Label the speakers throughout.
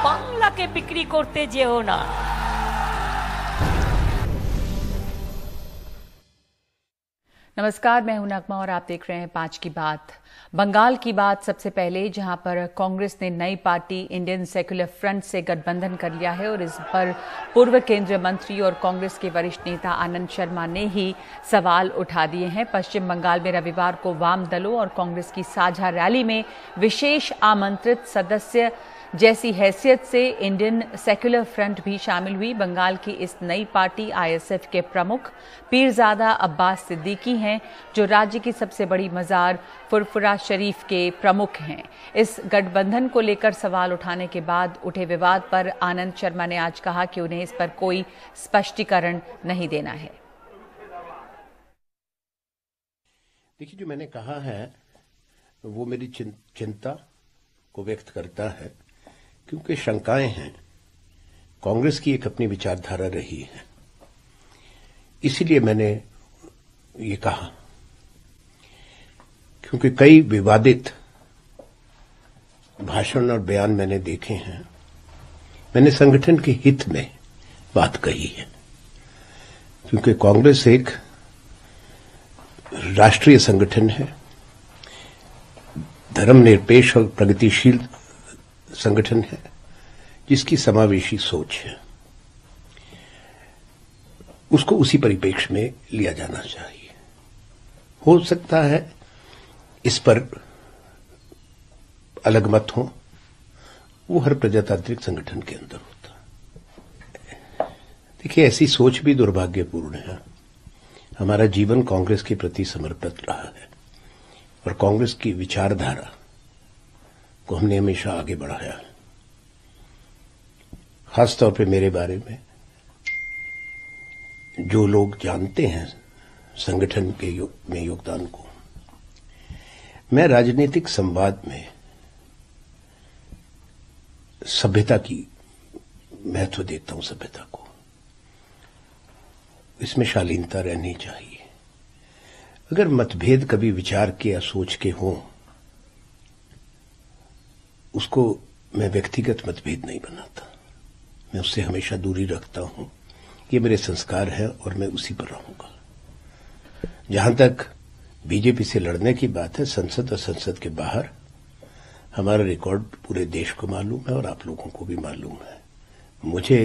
Speaker 1: বাংলাকে বিক্রি করতে যেও না।
Speaker 2: नमस्कार, मैं हूं नगमा और आप देख रहे हैं 5 की बात। बंगाल की बात सबसे पहले, जहां पर कांग्रेस ने नई पार्टी इंडियन सेक्युलर फ्रंट से गठबंधन कर लिया है और इस पर पूर्व केंद्रीय मंत्री और कांग्रेस के वरिष्ठ नेता आनंद शर्मा ने ही सवाल उठा दिए हैं। पश्चिम बंगाल में रविवार को वाम दलों और कांग्रेस की साझा रैली में विशेष आमंत्रित सदस्य जैसी हैसियत से इंडियन सेक्युलर फ्रंट भी शामिल हुई। बंगाल की इस नई पार्टी आईएसएफ के प्रमुख पीरजादा अब्बास सिद्दीकी हैं, जो राज्य की सबसे बड़ी मजार फुरफुरा शरीफ के प्रमुख हैं। इस गठबंधन को लेकर सवाल उठाने के बाद उठे विवाद पर आनंद शर्मा ने आज कहा कि उन्हें इस पर कोई स्पष्टीकरण नहीं देना है।
Speaker 3: देखिए, जो मैंने कहा है वो मेरी चिंता को व्यक्त करता है, क्योंकि शंकाएं हैं। कांग्रेस की एक अपनी विचारधारा रही है, इसीलिए मैंने ये कहा, क्योंकि कई विवादित भाषण और बयान मैंने देखे हैं। मैंने संगठन के हित में बात कही है, क्योंकि कांग्रेस एक राष्ट्रीय संगठन है, धर्मनिरपेक्ष और प्रगतिशील संगठन है, जिसकी समावेशी सोच है। उसको उसी परिप्रेक्ष्य में लिया जाना चाहिए। हो सकता है इस पर अलग मत हो, वो हर प्रजातांत्रिक संगठन के अंदर होता। देखिए, ऐसी सोच भी दुर्भाग्यपूर्ण है। हमारा जीवन कांग्रेस के प्रति समर्पित रहा है और कांग्रेस की विचारधारा को हमने हमेशा आगे बढ़ाया है। खासतौर पे मेरे बारे में जो लोग जानते हैं संगठन के में योगदान को, मैं राजनीतिक संवाद में सभ्यता की महत्व देता हूं। सभ्यता को, इसमें शालीनता रहनी चाहिए। अगर मतभेद कभी विचार के या सोच के हों, उसको मैं व्यक्तिगत मतभेद नहीं बनाता। मैं उससे हमेशा दूरी रखता हूं। ये मेरे संस्कार है और मैं उसी पर रहूंगा। जहां तक बीजेपी से लड़ने की बात है, संसद और संसद के बाहर हमारा रिकॉर्ड पूरे देश को मालूम है और आप लोगों को भी मालूम है। मुझे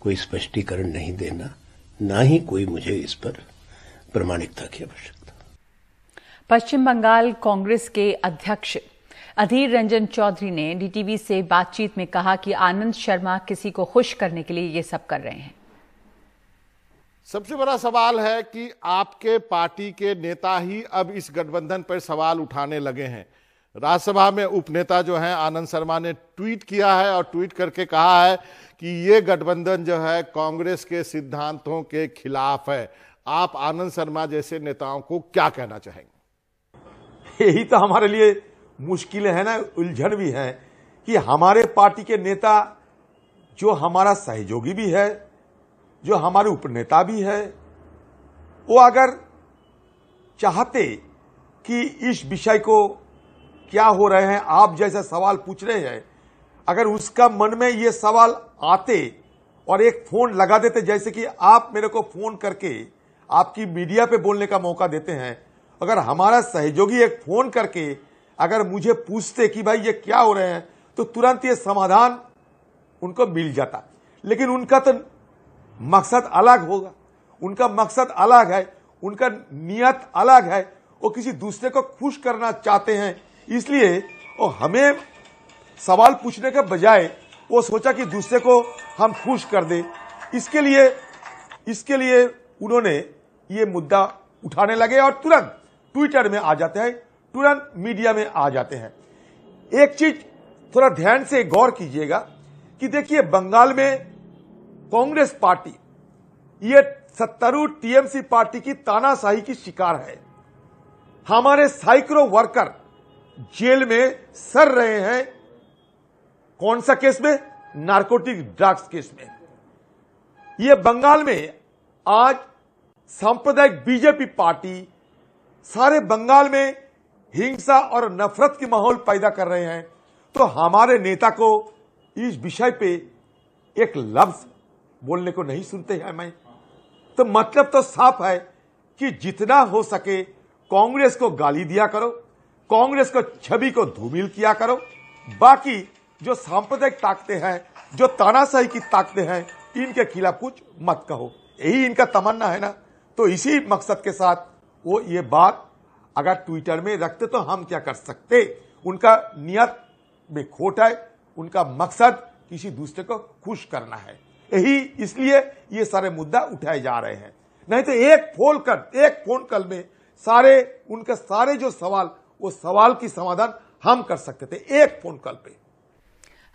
Speaker 3: कोई स्पष्टीकरण नहीं देना, ना ही कोई मुझे इस पर प्रामाणिकता की आवश्यकता।
Speaker 2: पश्चिम बंगाल कांग्रेस के अध्यक्ष अधीर रंजन चौधरी ने डीटीवी से बातचीत में कहा कि आनंद शर्मा किसी को खुश करने के लिए ये सब कर रहे हैं।
Speaker 4: सबसे बड़ा सवाल है कि आपके पार्टी के नेता ही अब इस गठबंधन पर सवाल उठाने लगे हैं। राज्यसभा में उपनेता जो हैं आनंद शर्मा ने ट्वीट किया है और ट्वीट करके कहा है कि ये गठबंधन जो है कांग्रेस के सिद्धांतों के खिलाफ है। आप आनंद शर्मा जैसे नेताओं को क्या कहना चाहेंगे?
Speaker 5: यही तो हमारे लिए मुश्किल है ना, उलझन भी है कि हमारे पार्टी के नेता जो हमारा सहयोगी भी है, जो हमारे उपनेता भी है, वो अगर चाहते कि इस विषय को क्या हो रहे हैं, आप जैसे सवाल पूछ रहे हैं, अगर उसका मन में ये सवाल आते और एक फोन लगा देते, जैसे कि आप मेरे को फोन करके आपकी मीडिया पे बोलने का मौका देते हैं, अगर हमारा सहयोगी एक फोन करके अगर मुझे पूछते कि भाई ये क्या हो रहे हैं, तो तुरंत ये समाधान उनको मिल जाता। लेकिन उनका तो मकसद अलग होगा, उनका मकसद अलग है, उनका नियत अलग है। वो किसी दूसरे को खुश करना चाहते हैं, इसलिए वो हमें सवाल पूछने के बजाय वो सोचा कि दूसरे को हम खुश कर दें। इसके लिए उन्होंने ये मुद्दा उठाने लगे और तुरंत ट्विटर में आ जाते हैं, तुरंत मीडिया में आ जाते हैं। एक चीज थोड़ा ध्यान से गौर कीजिएगा कि देखिए, बंगाल में कांग्रेस पार्टी ये सत्तारूढ़ टीएमसी पार्टी की तानाशाही की शिकार है। हमारे सैकड़ों वर्कर जेल में सड़ रहे हैं। कौन सा केस में? नारकोटिक ड्रग्स केस में। ये बंगाल में आज सांप्रदायिक बीजेपी पार्टी सारे बंगाल में हिंसा और नफरत की माहौल पैदा कर रहे हैं। तो हमारे नेता को इस विषय पे एक लफ्ज बोलने को नहीं सुनते हैं। मैं तो मतलब तो साफ है कि जितना हो सके कांग्रेस को गाली दिया करो, कांग्रेस को छवि को धूमिल किया करो, बाकी जो सांप्रदायिक ताकतें हैं, जो तानाशाही की ताकतें हैं, इनके खिलाफ कुछ मत कहो। यही इनका तमन्ना है ना। तो इसी मकसद के साथ वो ये बात अगर ट्विटर में रखते तो हम क्या कर सकते। उनका नियत में खोट है, उनका मकसद किसी दूसरे को खुश करना है। यही इसलिए ये सारे मुद्दा उठाए जा रहे हैं। नहीं तो एक फोन कॉल में उनके सारे जो सवाल, वो सवाल की समाधान हम कर सकते थे एक फोन कॉल पे।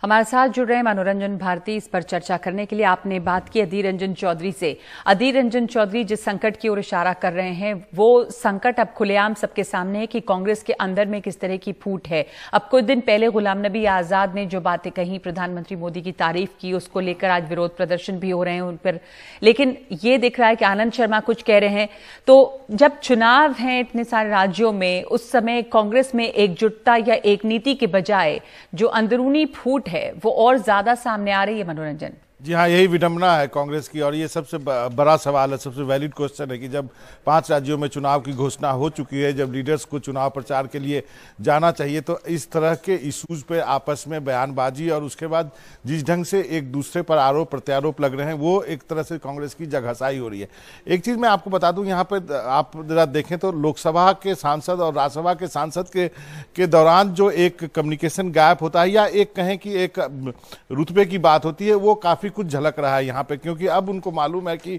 Speaker 2: हमारे साथ जुड़ रहे हैं मनोरंजन भारती। इस पर चर्चा करने के लिए आपने बात की अधीर रंजन चौधरी से। अधीर रंजन चौधरी जिस संकट की ओर इशारा कर रहे हैं, वो संकट अब खुलेआम सबके सामने है कि कांग्रेस के अंदर में किस तरह की फूट है। अब कुछ दिन पहले गुलाम नबी आजाद ने जो बातें कही, प्रधानमंत्री मोदी की तारीफ की, उसको लेकर आज विरोध प्रदर्शन भी हो रहे हैं उन पर। लेकिन ये दिख रहा है कि आनंद शर्मा कुछ कह रहे हैं। तो जब चुनाव हैं इतने सारे राज्यों में, उस समय कांग्रेस में एकजुटता या एक नीति के बजाय जो अंदरूनी फूट है वो और ज्यादा सामने आ रही है। मनोरंजन
Speaker 4: जी हाँ, यही विडंबना है कांग्रेस की। और ये सबसे बड़ा सवाल है, सबसे वैलिड क्वेश्चन है कि जब 5 राज्यों में चुनाव की घोषणा हो चुकी है, जब लीडर्स को चुनाव प्रचार के लिए जाना चाहिए, तो इस तरह के इश्यूज पे आपस में बयानबाजी और उसके बाद जिस ढंग से एक दूसरे पर आरोप प्रत्यारोप लग रहे हैं, वो एक तरह से कांग्रेस की जगहसाई हो रही है। एक चीज़ मैं आपको बता दूं, यहाँ पर आप जरा देखें तो लोकसभा के सांसद और राज्यसभा के सांसद के दौरान जो एक कम्युनिकेशन गैप होता है, या एक कहें कि एक रुतबे की बात होती है, वो काफ़ी कुछ झलक रहा है यहाँ पे। क्योंकि अब उनको मालूम है कि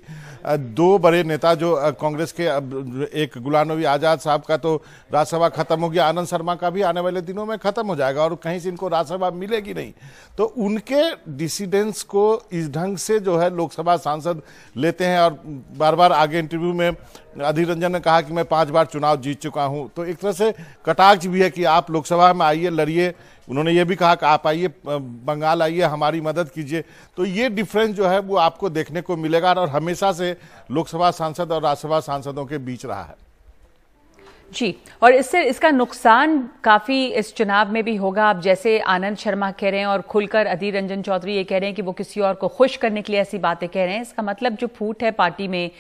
Speaker 4: 2 बड़े नेता जो कांग्रेस के, अब एक गुलाम नबी आजाद साहब का तो राज्यसभा खत्म हो गया, आनंद शर्मा का भी आने वाले दिनों में खत्म हो जाएगा और कहीं से इनको राज्यसभा मिलेगी नहीं। तो उनके डिसिडेंस को इस ढंग से जो है लोकसभा सांसद लेते हैं। और बार बार आगे इंटरव्यू में अधीर रंजन ने कहा कि मैं 5 बार चुनाव जीत चुका हूं। तो एक तरह से कटाक्ष भी है कि आप लोकसभा में आइए, लड़िए। उन्होंने ये भी कहा कि आप आइए बंगाल, आइए, हमारी मदद कीजिए। तो ये डिफरेंस जो है वो आपको देखने को मिलेगा और हमेशा से लोकसभा सांसद और राज्यसभा सांसदों के बीच रहा है।
Speaker 2: जी, और इसका नुकसान काफी इस चुनाव में भी होगा। अब जैसे आनंद शर्मा कह रहे हैं और खुलकर अधीर रंजन चौधरी ये कह रहे हैं कि वो किसी और को खुश करने के लिए ऐसी बातें कह रहे हैं, इसका मतलब जो फूट है पार्टी में,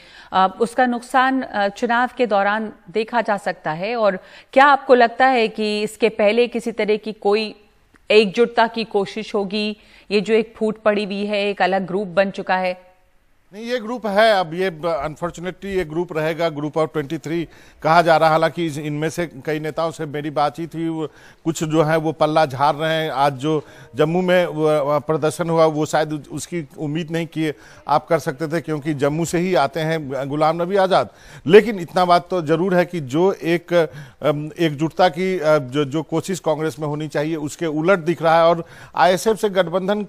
Speaker 2: उसका नुकसान चुनाव के दौरान देखा जा सकता है। और क्या आपको लगता है कि इसके पहले किसी तरह की कोई एकजुटता की कोशिश होगी? ये जो एक फूट पड़ी हुई है, एक अलग ग्रुप बन चुका है।
Speaker 4: नहीं, ये ग्रुप है। अब ये अनफॉर्चुनेटली ये ग्रुप रहेगा, ग्रुप ऑफ 23 कहा जा रहा है। हालांकि इनमें से कई नेताओं से मेरी बातचीत हुई, कुछ जो है वो पल्ला झाड़ रहे हैं। आज जो जम्मू में प्रदर्शन हुआ, वो शायद उसकी उम्मीद नहीं की आप कर सकते थे, क्योंकि जम्मू से ही आते हैं गुलाम नबी आजाद। लेकिन इतना बात तो जरूर है कि जो एक एकजुटता की जो कोशिश कांग्रेस में होनी चाहिए, उसके उलट दिख रहा है। और ISF से गठबंधन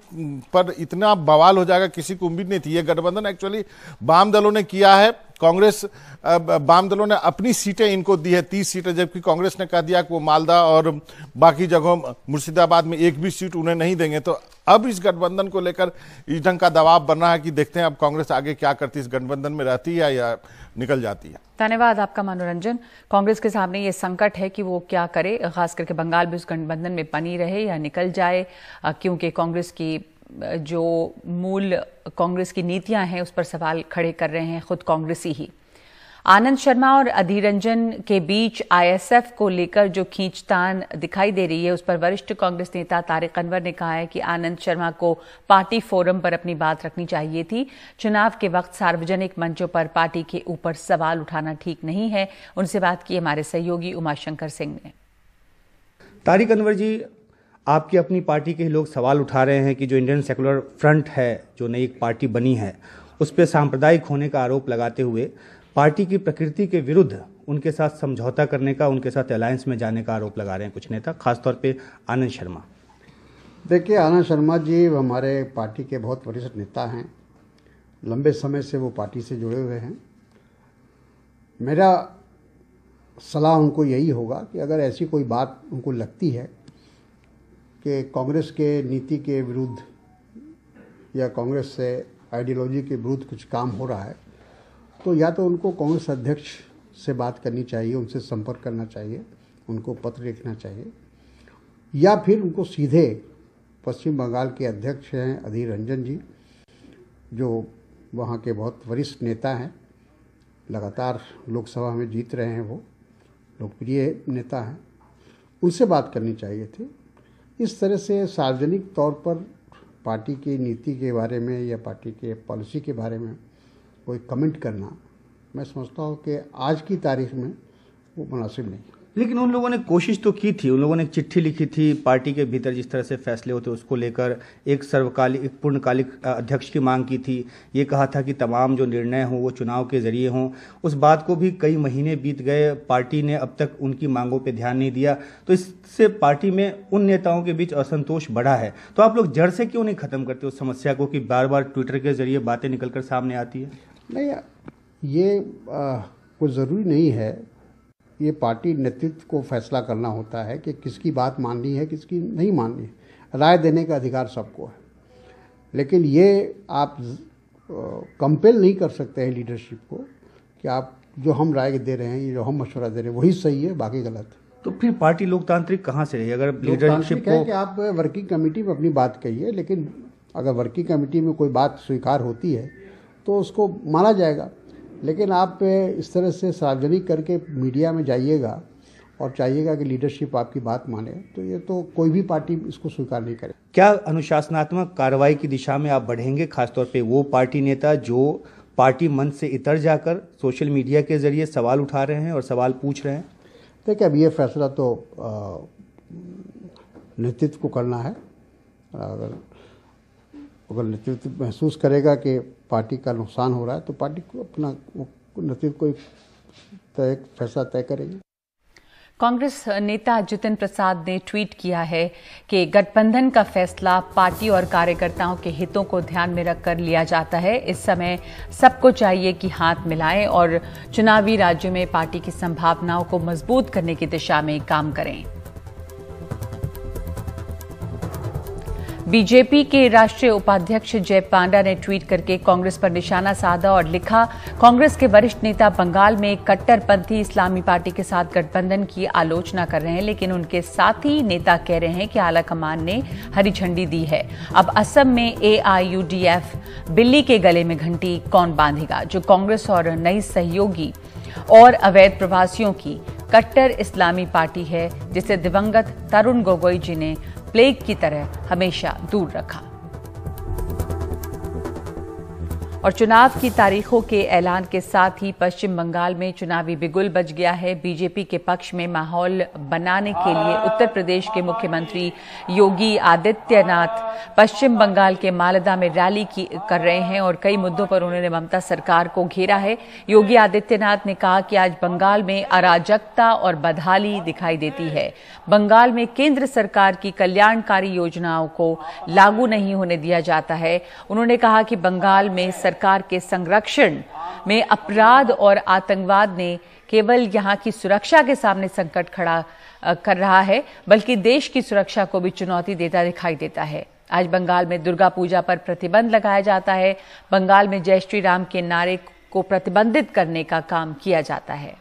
Speaker 4: पर इतना बवाल हो जाएगा, किसी को उम्मीद नहीं थी। ये गठबंधन एक्चुअली वाम दलों ने किया है। कांग्रेस, वाम दलों ने अपनी सीटें इनको दी है, 30 सीटें, जबकि कांग्रेस ने कह दिया कि वो मालदा और बाकी जगहों, मुर्शिदाबाद में एक भी सीट उन्हें नहीं देंगे। तो अब इस गठबंधन को लेकर इस ढंग का दबाव बन रहा है कि देखते हैं अब कांग्रेस आगे क्या करती है, इस गठबंधन में रहती है या निकल जाती है।
Speaker 2: धन्यवाद आपका मनोरंजन। कांग्रेस के सामने ये संकट है कि वो क्या करे, खास करके बंगाल भी उस गठबंधन में बनी रहे या निकल जाए, क्योंकि कांग्रेस की जो मूल कांग्रेस की नीतियां हैं उस पर सवाल खड़े कर रहे हैं खुद कांग्रेसी ही। आनंद शर्मा और अधीर रंजन के बीच ISF को लेकर जो खींचतान दिखाई दे रही है, उस पर वरिष्ठ कांग्रेस नेता तारिक अनवर ने कहा है कि आनंद शर्मा को पार्टी फोरम पर अपनी बात रखनी चाहिए थी। चुनाव के वक्त सार्वजनिक मंचों पर पार्टी के ऊपर सवाल उठाना ठीक नहीं है। उनसे बात की हमारे सहयोगी उमाशंकर सिंह ने।
Speaker 6: तारिक अनवर जी, आपकी अपनी पार्टी के ही लोग सवाल उठा रहे हैं कि जो इंडियन सेकुलर फ्रंट है, जो नई पार्टी बनी है, उस पर सांप्रदायिक होने का आरोप लगाते हुए पार्टी की प्रकृति के विरुद्ध उनके साथ समझौता करने का, उनके साथ अलायंस में जाने का आरोप लगा रहे हैं कुछ नेता, खासतौर पे आनंद शर्मा।
Speaker 7: देखिए, आनंद शर्मा जी हमारे पार्टी के बहुत वरिष्ठ नेता हैं, लंबे समय से वो पार्टी से जुड़े हुए हैं। मेरा सलाह उनको यही होगा कि अगर ऐसी कोई बात उनको लगती है कि कांग्रेस के नीति के विरुद्ध या कांग्रेस से आइडियोलॉजी के विरुद्ध कुछ काम हो रहा है, तो या तो उनको कांग्रेस अध्यक्ष से बात करनी चाहिए, उनसे संपर्क करना चाहिए, उनको पत्र लिखना चाहिए। या फिर उनको सीधे पश्चिम बंगाल के अध्यक्ष हैं अधीर रंजन जी, जो वहाँ के बहुत वरिष्ठ नेता हैं, लगातार लोकसभा में जीत रहे हैं, वो लोकप्रिय नेता हैं, उनसे बात करनी चाहिए थी। इस तरह से सार्वजनिक तौर पर पार्टी की नीति के बारे में या पार्टी के पॉलिसी के बारे में कोई कमेंट करना, मैं समझता हूँ कि आज की तारीख में वो मुनासिब नहीं।
Speaker 6: लेकिन उन लोगों ने कोशिश तो की थी, उन लोगों ने एक चिट्ठी लिखी थी, पार्टी के भीतर जिस तरह से फैसले होते उसको लेकर एक सर्वकालिक, एक पूर्णकालिक अध्यक्ष की मांग की थी। ये कहा था कि तमाम जो निर्णय हों वो चुनाव के जरिए हों। उस बात को भी कई महीने बीत गए, पार्टी ने अब तक उनकी मांगों पर ध्यान नहीं दिया, तो इससे पार्टी में उन नेताओं के बीच असंतोष बढ़ा है। तो आप लोग जड़ से क्यों नहीं खत्म करते उस समस्या को कि बार बार ट्विटर के जरिए बातें निकलकर सामने आती है?
Speaker 7: नहीं, ये कोई ज़रूरी नहीं है। ये पार्टी नेतृत्व को फैसला करना होता है कि किसकी बात माननी है, किसकी नहीं माननी है। राय देने का अधिकार सबको है, लेकिन ये आप कंपेल नहीं कर सकते हैं लीडरशिप को कि आप जो हम राय दे रहे हैं, जो हम मशवरा दे रहे हैं वही सही है, बाकी गलत है।
Speaker 6: तो फिर पार्टी लोकतांत्रिक कहाँ से रही? अगर लीडरशिप को
Speaker 7: है कि आप वर्किंग कमेटी में अपनी बात कहिए, लेकिन अगर वर्किंग कमेटी में कोई बात स्वीकार होती है तो उसको माना जाएगा। लेकिन आप इस तरह से सार्वजनिक करके मीडिया में जाइएगा और चाहिएगा कि लीडरशिप आपकी बात माने, तो ये तो कोई भी पार्टी इसको स्वीकार नहीं करे।
Speaker 6: क्या अनुशासनात्मक कार्रवाई की दिशा में आप बढ़ेंगे, खासतौर पे वो पार्टी नेता जो पार्टी मंच से इतर जाकर सोशल मीडिया के जरिए सवाल उठा रहे हैं और सवाल पूछ रहे हैं?
Speaker 7: देखिए, अब ये फैसला तो नेतृत्व को करना है। अगर नेतृत्व महसूस करेगा कि पार्टी का नुकसान हो रहा है तो पार्टी को अपना नेतृत्व को फैसला तय करेगी।
Speaker 2: कांग्रेस नेता जितिन प्रसाद ने ट्वीट किया है कि गठबंधन का फैसला पार्टी और कार्यकर्ताओं के हितों को ध्यान में रखकर लिया जाता है। इस समय सबको चाहिए कि हाथ मिलाएं और चुनावी राज्यों में पार्टी की संभावनाओं को मजबूत करने की दिशा में काम करें। बीजेपी के राष्ट्रीय उपाध्यक्ष जय पांडा ने ट्वीट करके कांग्रेस पर निशाना साधा और लिखा, कांग्रेस के वरिष्ठ नेता बंगाल में कट्टरपंथी इस्लामी पार्टी के साथ गठबंधन की आलोचना कर रहे हैं, लेकिन उनके साथी नेता कह रहे हैं कि आलाकमान ने हरी झंडी दी है। अब असम में AIUDF बिल्ली के गले में घंटी कौन बांधेगा, जो कांग्रेस और नई सहयोगी और अवैध प्रवासियों की कट्टर इस्लामी पार्टी है, जिसे दिवंगत तरुण गोगोई जी ने प्लेग की तरह हमेशा दूर रखा। और चुनाव की तारीखों के ऐलान के साथ ही पश्चिम बंगाल में चुनावी बिगुल बज गया है। बीजेपी के पक्ष में माहौल बनाने के लिए उत्तर प्रदेश के मुख्यमंत्री योगी आदित्यनाथ पश्चिम बंगाल के मालदा में रैली कर रहे हैं और कई मुद्दों पर उन्होंने ममता सरकार को घेरा है। योगी आदित्यनाथ ने कहा कि आज बंगाल में अराजकता और बदहाली दिखाई देती है। बंगाल में केंद्र सरकार की कल्याणकारी योजनाओं को लागू नहीं होने दिया जाता है। उन्होंने कहा कि बंगाल में सरकार के संरक्षण में अपराध और आतंकवाद ने केवल यहां की सुरक्षा के सामने संकट खड़ा कर रहा है, बल्कि देश की सुरक्षा को भी चुनौती देता दिखाई देता है। आज बंगाल में दुर्गा पूजा पर प्रतिबंध लगाया जाता है। बंगाल में जय श्री राम के नारे को प्रतिबंधित करने का काम किया जाता है।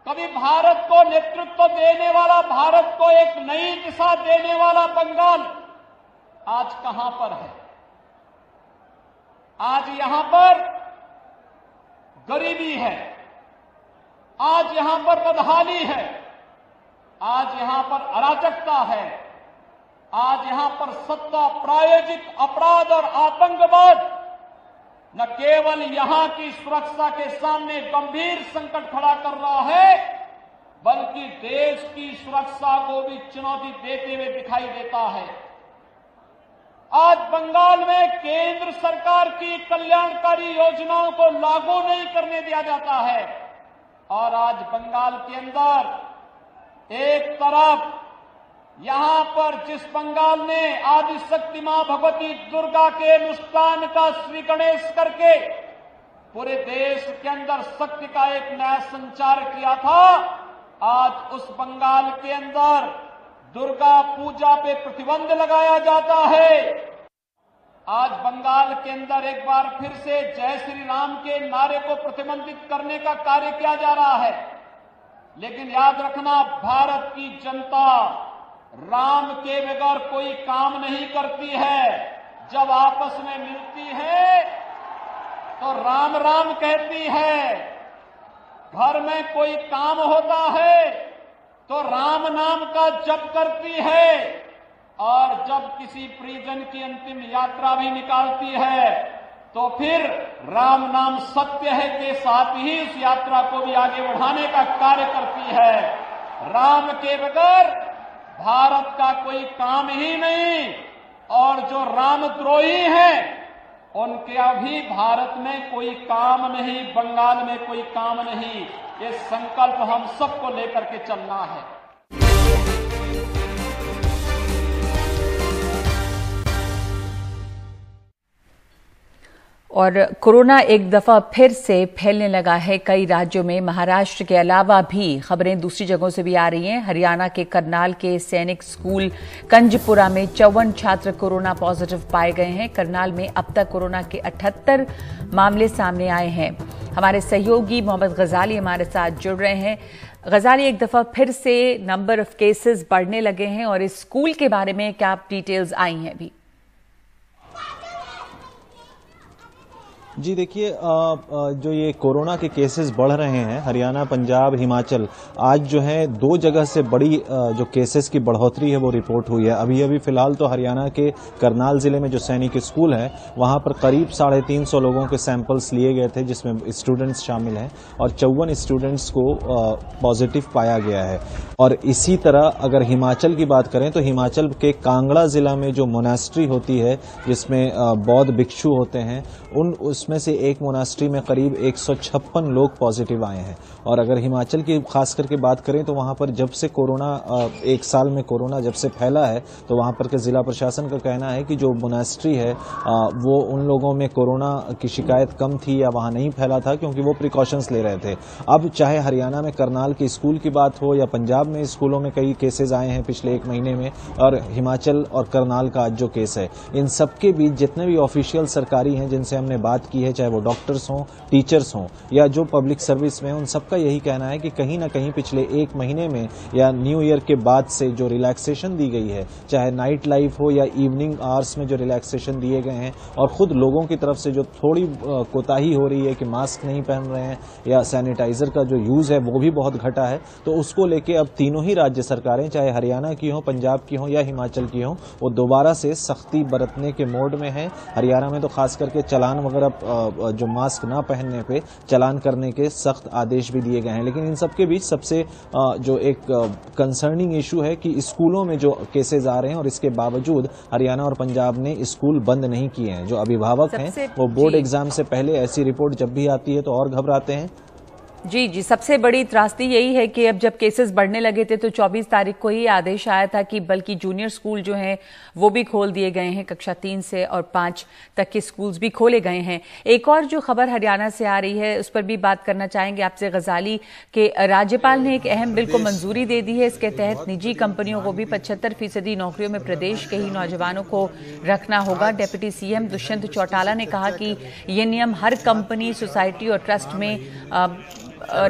Speaker 8: कभी भारत को नेतृत्व देने वाला, भारत को एक नई दिशा देने वाला बंगाल आज कहां पर है? आज यहां पर गरीबी है, आज यहां पर बदहाली है, आज यहां पर अराजकता है, आज यहां पर सत्ता प्रायोजित अपराध और आतंकवाद न केवल यहां की सुरक्षा के सामने गंभीर संकट खड़ा कर रहा है, बल्कि देश की सुरक्षा को भी चुनौती देते हुए दिखाई देता है। आज बंगाल में केंद्र सरकार की कल्याणकारी योजनाओं को लागू नहीं करने दिया जाता है और आज बंगाल के अंदर एक तरफ यहां पर जिस बंगाल ने आदिशक्ति मां भगवती दुर्गा के अनुष्ठान का श्री गणेश करके पूरे देश के अंदर शक्ति का एक नया संचार किया था, आज उस बंगाल के अंदर दुर्गा पूजा पे प्रतिबंध लगाया जाता है। आज बंगाल के अंदर एक बार फिर से जय श्री राम के नारे को प्रतिबंधित करने का कार्य किया जा रहा है। लेकिन याद रखना, भारत की जनता राम के बगैर कोई काम नहीं करती है। जब आपस में मिलती है तो राम राम कहती है। घर में कोई काम होता है तो राम नाम का जप करती है, और जब किसी परिजन की अंतिम यात्रा भी निकालती है तो फिर राम नाम सत्य है के साथ ही उस यात्रा को भी आगे बढ़ाने का कार्य करती है। राम के बगैर भारत का कोई काम ही नहीं, और जो रामद्रोही हैं उनके अभी भारत में कोई काम नहीं, बंगाल में कोई काम नहीं। ये संकल्प हम सबको लेकर के चलना है।
Speaker 2: और कोरोना एक दफा फिर से फैलने लगा है कई राज्यों में। महाराष्ट्र के अलावा भी खबरें दूसरी जगहों से भी आ रही हैं। हरियाणा के करनाल के सैनिक स्कूल कंजपुरा में 54 छात्र कोरोना पॉजिटिव पाए गए हैं। करनाल में अब तक कोरोना के 78 मामले सामने आए हैं। हमारे सहयोगी मोहम्मद गजाली हमारे साथ जुड़ रहे हैं। गजाली, एक दफा फिर से नंबर ऑफ केसेस बढ़ने लगे हैं और इस स्कूल के बारे में क्या डिटेल्स आई हैं अभी?
Speaker 9: जी देखिए, जो ये कोरोना के केसेस बढ़ रहे हैं हरियाणा, पंजाब, हिमाचल, आज जो है 2 जगह से बड़ी जो केसेस की बढ़ोतरी है वो रिपोर्ट हुई है। अभी फिलहाल तो हरियाणा के करनाल जिले में जो सैनिक स्कूल है वहां पर करीब 350 लोगों के सैंपल्स लिए गए थे, जिसमें स्टूडेंट्स शामिल हैं, और 54 स्टूडेंट्स को पॉजिटिव पाया गया है। और इसी तरह अगर हिमाचल की बात करें तो हिमाचल के कांगड़ा जिला में जो मोनास्ट्री होती है जिसमें बौद्ध भिक्षु होते हैं, उसमें से एक मोनास्ट्री में करीब 156 लोग पॉजिटिव आए हैं। और अगर हिमाचल की खास करके बात करें तो वहां पर जब से कोरोना, 1 साल में कोरोना जब से फैला है तो वहां पर के जिला प्रशासन का कहना है कि जो मोनास्ट्री है वो उन लोगों में कोरोना की शिकायत कम थी या वहां नहीं फैला था, क्योंकि वो प्रिकॉशंस ले रहे थे। अब चाहे हरियाणा में करनाल के स्कूल की बात हो या पंजाब में स्कूलों में कई केसेज आए हैं पिछले 1 महीने में, और हिमाचल और करनाल का आज जो केस है, इन सबके बीच जितने भी ऑफिशियल सरकारी हैं जिनसे हमने बात की है, चाहे वो डॉक्टर्स हों, टीचर्स हों या जो पब्लिक सर्विस में, उन सबका यही कहना है कि कहीं ना कहीं पिछले 1 महीने में या न्यू ईयर के बाद से जो रिलैक्सेशन दी गई है, चाहे नाइट लाइफ हो या इवनिंग आवर्स में जो रिलैक्सेशन दिए गए हैं, और खुद लोगों की तरफ से जो थोड़ी कोताही हो रही है कि मास्क नहीं पहन रहे हैं या सैनिटाइजर का जो यूज है वो भी बहुत घटा है, तो उसको लेके अब तीनों ही राज्य सरकारें, चाहे हरियाणा की हो, पंजाब की हो या हिमाचल की हो, वो दोबारा से सख्ती बरतने के मोड में है। हरियाणा में तो खास करके चालान वगैरह जो मास्क ना पहनने पे चालान करने के सख्त आदेश भी दिए गए हैं। लेकिन इन सबके बीच सबसे जो एक कंसर्निंग इशू है कि स्कूलों में जो केसेस आ रहे हैं और इसके बावजूद हरियाणा और पंजाब ने स्कूल बंद नहीं किए हैं। जो अभिभावक हैं वो बोर्ड एग्जाम से पहले ऐसी रिपोर्ट जब भी आती है तो और घबराते हैं।
Speaker 2: जी, सबसे बड़ी त्रासदी यही है कि अब जब केसेस बढ़ने लगे थे तो 24 तारीख को ही आदेश आया था कि बल्कि जूनियर स्कूल जो हैं वो भी खोल दिए गए हैं, कक्षा 3 से और 5 तक के स्कूल्स भी खोले गए हैं। एक और जो खबर हरियाणा से आ रही है उस पर भी बात करना चाहेंगे आपसे गजाली, के राज्यपाल ने एक अहम बिल को मंजूरी दे दी है। इसके तहत निजी कंपनियों को भी 75% नौकरियों में प्रदेश के ही नौजवानों को रखना होगा। डिप्टी सीएम दुष्यंत चौटाला ने कहा कि ये नियम हर कंपनी, सोसाइटी और ट्रस्ट में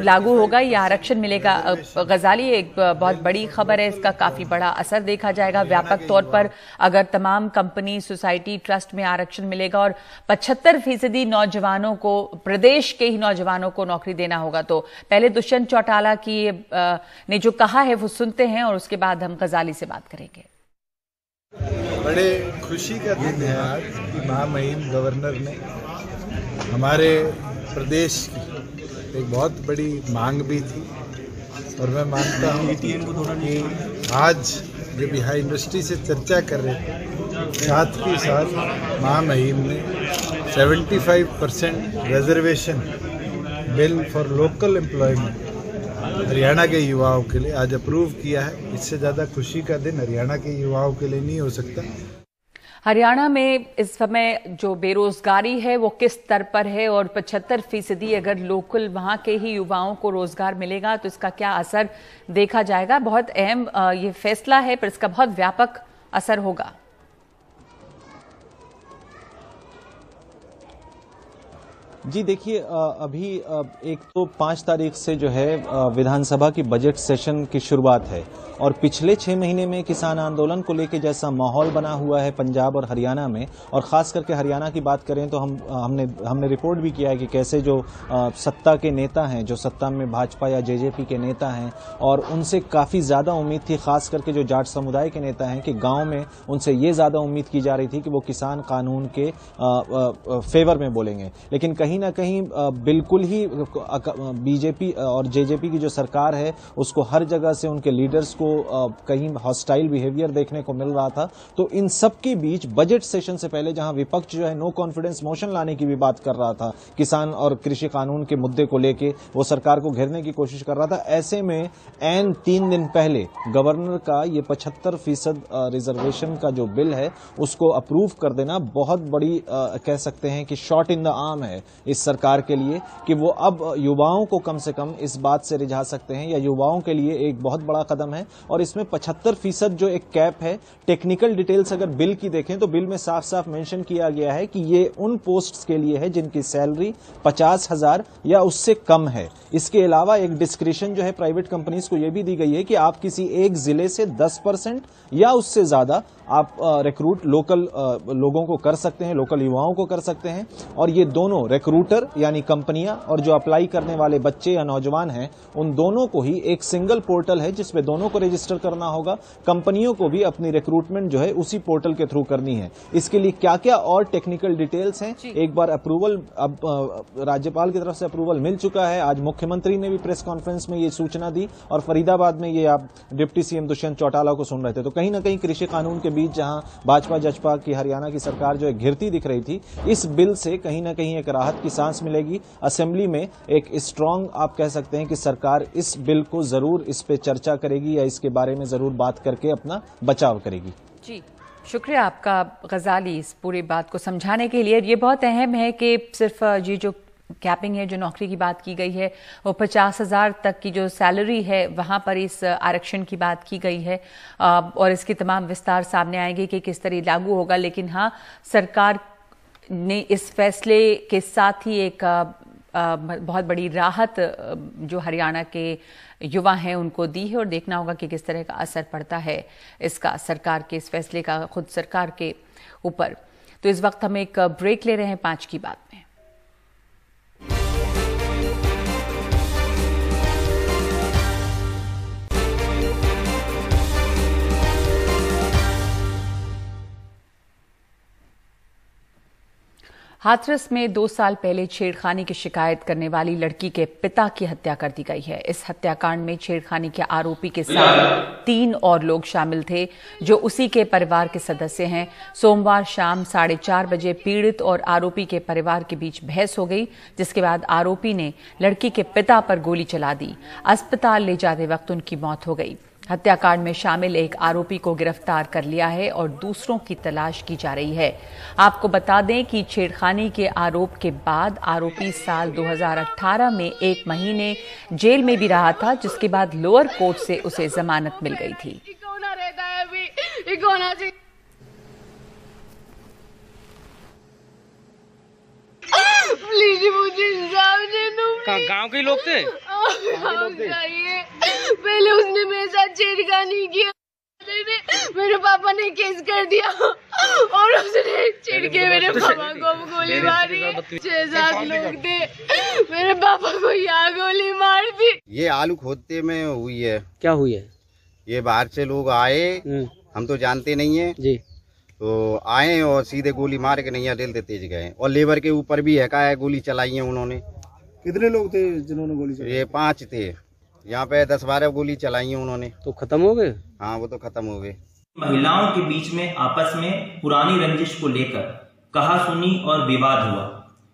Speaker 2: लागू होगा, यह आरक्षण मिलेगा। गजाली, एक बहुत बड़ी खबर है, इसका काफी बड़ा असर देखा जाएगा व्यापक तौर पर अगर तमाम कंपनी, सोसाइटी, ट्रस्ट में आरक्षण मिलेगा और 75% नौजवानों को, प्रदेश के ही नौजवानों को नौकरी देना होगा। तो पहले दुष्यंत चौटाला की ने जो कहा है वो सुनते हैं और उसके बाद हम गजाली से बात करेंगे।
Speaker 10: बड़े खुशी का दिन है आज कि महामहिम गवर्नर ने हमारे प्रदेश की एक बहुत बड़ी मांग भी थी, और मैं मानता हूँ कि आज जब यहाँ यूनिवर्सिटी से चर्चा कर रहे थे, साथ ही साथ महामहिम ने 75% reservation bill for local employment Haryana के युवाओं के लिए आज अप्रूव किया है। इससे ज़्यादा खुशी का दिन हरियाणा के युवाओं के लिए नहीं हो सकता।
Speaker 2: हरियाणा में इस समय जो बेरोजगारी है वो किस स्तर पर है, और 75% अगर लोकल वहां के ही युवाओं को रोजगार मिलेगा तो इसका क्या असर देखा जाएगा? बहुत अहम ये फैसला है, पर इसका बहुत व्यापक असर होगा।
Speaker 9: जी देखिए, अभी एक तो 5 तारीख से जो है विधानसभा की बजट सेशन की शुरुआत है और पिछले 6 महीने में किसान आंदोलन को लेकर जैसा माहौल बना हुआ है पंजाब और हरियाणा में, और खास करके हरियाणा की बात करें तो हमने रिपोर्ट भी किया है कि कैसे जो सत्ता के नेता हैं, जो सत्ता में भाजपा या जेजेपी के नेता हैं, और उनसे काफी ज्यादा उम्मीद थी, खास करके जो जाट समुदाय के नेता हैं, कि गांव में उनसे ये ज्यादा उम्मीद की जा रही थी कि वो किसान कानून के फेवर में बोलेंगे। लेकिन कहीं ना कहीं बिल्कुल ही बीजेपी और जेजेपी की जो सरकार है उसको हर जगह से उनके लीडर्स को कहीं हॉस्टाइल बिहेवियर देखने को मिल रहा था। तो इन सब के बीच बजट सेशन से पहले जहां विपक्ष जो है नो कॉन्फिडेंस मोशन लाने की भी बात कर रहा था, किसान और कृषि कानून के मुद्दे को लेके वो सरकार को घेरने की कोशिश कर रहा था, ऐसे में एन 3 दिन पहले गवर्नर का ये 75% रिजर्वेशन का जो बिल है उसको अप्रूव कर देना बहुत बड़ी कह सकते हैं कि शॉट इन द आर्म है इस सरकार के लिए, कि वो अब युवाओं को कम से कम इस बात से रिझा सकते हैं, या युवाओं के लिए एक बहुत बड़ा कदम है। और इसमें 75% जो एक कैप है, टेक्निकल डिटेल्स अगर बिल की देखें तो बिल में साफ साफ मेंशन किया गया है कि ये उन पोस्ट्स के लिए है जिनकी सैलरी 50,000 या उससे कम है। इसके अलावा एक डिस्क्रिशन जो है प्राइवेट कंपनीज को यह भी दी गई है कि आप किसी एक जिले से 10% या उससे ज्यादा आप रिक्रूट लोकल लोगों को कर सकते हैं, लोकल युवाओं को कर सकते हैं। और ये दोनों रिक्रूटर यानी कंपनियां और जो अप्लाई करने वाले बच्चे या नौजवान हैं, उन दोनों को ही एक सिंगल पोर्टल है जिसमें दोनों को रजिस्टर करना होगा। कंपनियों को भी अपनी रिक्रूटमेंट जो है उसी पोर्टल के थ्रू करनी है। इसके लिए क्या क्या और टेक्निकल डिटेल्स हैं, एक बार अप्रूवल अब राज्यपाल की तरफ से अप्रूवल मिल चुका है। आज मुख्यमंत्री ने भी प्रेस कॉन्फ्रेंस में ये सूचना दी, और फरीदाबाद में ये आप डिप्टी सीएम दुष्यंत चौटाला को सुन रहे थे। तो कहीं ना कहीं कृषि कानून के बीच जहां भाजपा जजपा की हरियाणा की सरकार जो है घिरती दिख रही थी, इस बिल से कहीं ना कहीं एक राहत की सांस मिलेगी। असेंबली में एक स्ट्रांग आप कह सकते हैं कि सरकार इस बिल को जरूर इस पे चर्चा करेगी या इसके बारे में जरूर बात करके अपना बचाव करेगी।
Speaker 2: जी शुक्रिया आपका गजाली इस पूरी बात को समझाने के लिए। ये बहुत अहम है कि सिर्फ ये जो कैपिंग है, जो नौकरी की बात की गई है, वो 50,000 तक की जो सैलरी है वहां पर इस आरक्षण की बात की गई है, और इसके तमाम विस्तार सामने आएंगे कि किस तरह लागू होगा। लेकिन हाँ, सरकार ने इस फैसले के साथ ही एक बहुत बड़ी राहत जो हरियाणा के युवा हैं उनको दी है, और देखना होगा कि किस तरह का असर पड़ता है इसका सरकार के इस फैसले का खुद सरकार के ऊपर। तो इस वक्त हम एक ब्रेक ले रहे हैं 5 की बात में। हाथरस में 2 साल पहले छेड़खानी की शिकायत करने वाली लड़की के पिता की हत्या कर दी गई है। इस हत्याकांड में छेड़खानी के आरोपी के साथ 3 और लोग शामिल थे जो उसी के परिवार के सदस्य हैं। सोमवार शाम 4:30 बजे पीड़ित और आरोपी के परिवार के बीच बहस हो गई, जिसके बाद आरोपी ने लड़की के पिता पर गोली चला दी। अस्पताल ले जाते वक्त उनकी मौत हो गई। हत्याकांड में शामिल एक आरोपी को गिरफ्तार कर लिया है और दूसरों की तलाश की जा रही है। आपको बता दें कि छेड़खानी के आरोप के बाद आरोपी साल 2018 में 1 महीने जेल में भी रहा था, जिसके बाद लोअर कोर्ट से उसे जमानत मिल गई थी।
Speaker 11: प्लीज मुझे इंसाफ दे दो।
Speaker 12: गांव के लोग थे?
Speaker 11: पहले उसने मेरे साथ छेड़खानी किया, मेरे पापा ने केस कर दिया और उसने छेड़ के मेरे पापा को गोली मारी। 6-7 लोग थे, मेरे पापा को यहाँ गोली मार दी।
Speaker 13: ये आलू खोदते में हुई है।
Speaker 12: क्या हुई है?
Speaker 13: ये बाहर से लोग आए, हम तो जानते नहीं है
Speaker 12: जी,
Speaker 13: तो आए और सीधे गोली मार के नैया डेल तेज गए, और लेबर के ऊपर भी है गोली चलाई है उन्होंने।
Speaker 12: कितने लोग थे जिन्होंने गोली चलाई?
Speaker 13: ये 5 थे, यहाँ पे 10-12 गोली चलाई है उन्होंने।
Speaker 12: तो खत्म हो गए?
Speaker 13: हाँ, वो तो खत्म हो गए।
Speaker 14: महिलाओं के बीच में आपस में पुरानी रंजिश को लेकर कहा सुनी और विवाद हुआ।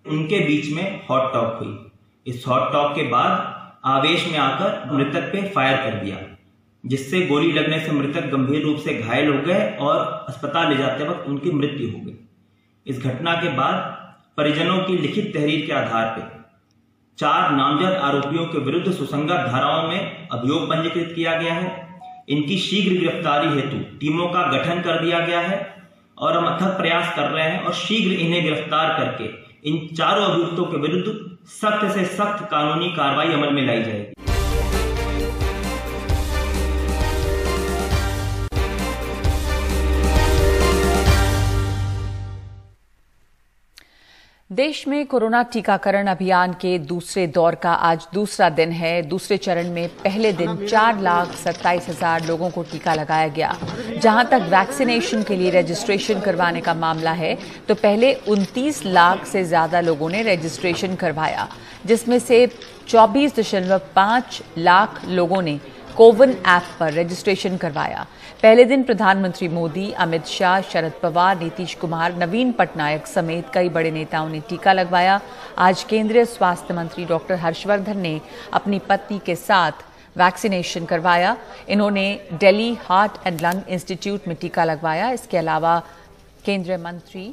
Speaker 14: उनके बीच में हॉट टॉक हुई। इस हॉट टॉक के बाद आवेश में आकर मृतक पे फायर कर दिया, जिससे गोली लगने से मृतक गंभीर रूप से घायल हो गए और अस्पताल ले जाते वक्त उनकी मृत्यु हो गई। इस घटना के बाद परिजनों की लिखित तहरीर के आधार पर 4 नामजद आरोपियों के विरुद्ध सुसंगत धाराओं में अभियोग पंजीकृत किया गया है। इनकी शीघ्र गिरफ्तारी हेतु टीमों का गठन कर दिया गया है और हम अथक प्रयास कर रहे हैं और शीघ्र इन्हें गिरफ्तार करके इन चारों अभियुक्तों के विरुद्ध सख्त से सख्त कानूनी कार्रवाई अमल में लाई जाएगी।
Speaker 2: देश में कोरोना टीकाकरण अभियान के दूसरे दौर का आज दूसरा दिन है। दूसरे चरण में पहले दिन 4,27,000 लोगों को टीका लगाया गया। जहां तक वैक्सीनेशन के लिए रजिस्ट्रेशन करवाने का मामला है तो पहले 29 लाख से ज्यादा लोगों ने रजिस्ट्रेशन करवाया, जिसमें से 24.5 लाख लोगों ने कोविन ऐप पर रजिस्ट्रेशन करवाया। पहले दिन प्रधानमंत्री मोदी, अमित शाह, शरद पवार, नीतीश कुमार, नवीन पटनायक समेत कई बड़े नेताओं ने टीका लगवाया। आज केंद्रीय स्वास्थ्य मंत्री डॉक्टर हर्षवर्धन ने अपनी पत्नी के साथ वैक्सीनेशन करवाया। इन्होंने Delhi heart and lung institute में टीका लगवाया। इसके अलावा केंद्रीय मंत्री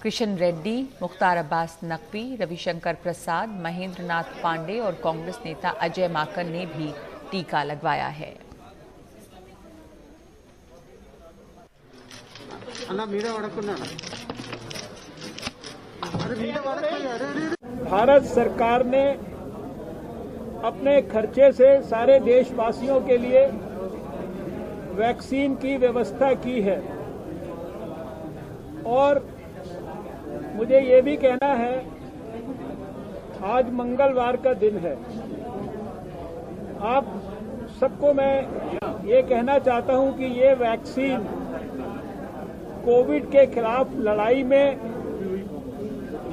Speaker 2: किशन रेड्डी, मुख्तार अब्बास नकवी, रविशंकर प्रसाद, महेंद्र नाथ पांडे और कांग्रेस नेता अजय माकन ने भी टीका लगवाया है।
Speaker 15: भारत सरकार ने अपने खर्चे से सारे देशवासियों के लिए वैक्सीन की व्यवस्था की है और मुझे ये भी कहना है, आज मंगलवार का दिन है। आप सबको मैं ये कहना चाहता हूं कि ये वैक्सीन कोविड के खिलाफ लड़ाई में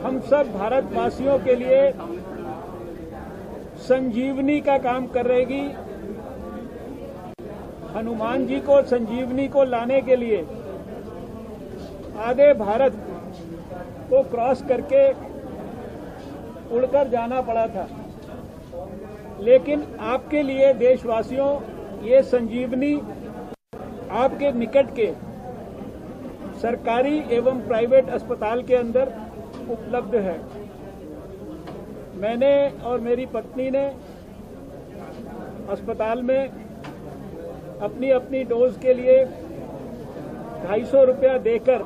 Speaker 15: हम सब भारतवासियों के लिए संजीवनी का काम करेगी। हनुमान जी को संजीवनी को लाने के लिए आधे भारत को क्रॉस करके उड़कर जाना पड़ा था, लेकिन आपके लिए देशवासियों ये संजीवनी आपके निकट के सरकारी एवं प्राइवेट अस्पताल के अंदर उपलब्ध है। मैंने और मेरी पत्नी ने अस्पताल में अपनी अपनी डोज के लिए 250 रुपया देकर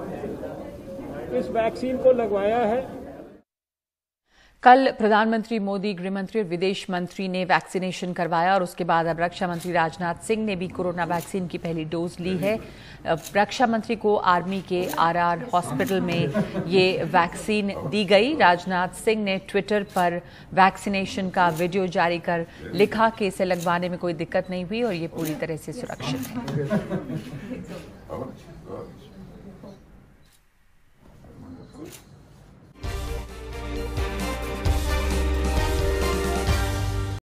Speaker 15: इस वैक्सीन को लगवाया है।
Speaker 2: कल प्रधानमंत्री मोदी, गृहमंत्री और विदेश मंत्री ने वैक्सीनेशन करवाया और उसके बाद अब रक्षा मंत्री राजनाथ सिंह ने भी कोरोना वैक्सीन की पहली डोज ली है। रक्षा मंत्री को आर्मी के आरआर हॉस्पिटल में ये वैक्सीन दी गई। राजनाथ सिंह ने ट्विटर पर वैक्सीनेशन का वीडियो जारी कर लिखा कि इसे लगवाने में कोई दिक्कत नहीं हुई और ये पूरी तरह से सुरक्षित है।